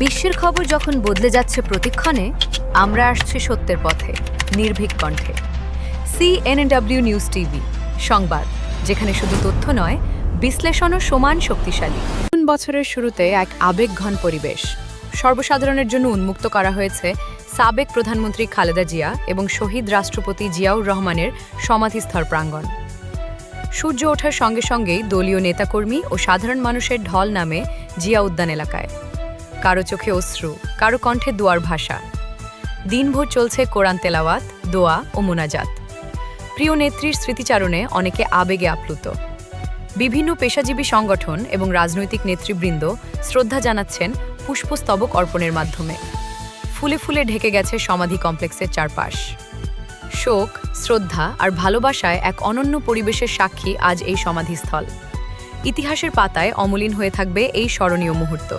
বিশ্বের খবর যখন বদলে যাচ্ছে প্রতিক্ষণে, আমরা আসছি সত্যের পথে, নির্ভীক কণ্ঠে। CNW নিউজ টিভি সংবাদ, যেখানে শুধু তথ্য নয়, বিশ্লেষণও সমান শক্তিশালী। নতুন বছরের শুরুতে এক আবেগঘন পরিবেশ সর্বসাধারণের জন্য উন্মুক্ত করা হয়েছে সাবেক প্রধানমন্ত্রী খালেদা জিয়া এবং শহীদ রাষ্ট্রপতি জিয়াউর রহমানের সমাধিস্থল প্রাঙ্গণ। সূর্য ওঠার সঙ্গে সঙ্গেই দলীয় নেতাকর্মী ও সাধারণ মানুষের ঢল নামে জিয়া উদ্যান এলাকায়। কারো চোখে অশ্রু, কারো কণ্ঠে দোয়ার ভাষা। দিনভর চলছে কোরআন তেলাওয়াত, দোয়া ও মোনাজাত। প্রিয় নেত্রীর স্মৃতিচারণে অনেকে আবেগে আপ্লুত। বিভিন্ন পেশাজীবী সংগঠন এবং রাজনৈতিক নেতৃবৃন্দ শ্রদ্ধা জানাচ্ছেন পুষ্পস্তবক অর্পণের মাধ্যমে। ফুলে ফুলে ঢেকে গেছে সমাধি কমপ্লেক্সের চারপাশ। শোক, শ্রদ্ধা আর ভালোবাসায় এক অনন্য পরিবেশের সাক্ষী আজ এই সমাধিস্থল। ইতিহাসের পাতায় অমলিন হয়ে থাকবে এই স্মরণীয় মুহূর্ত।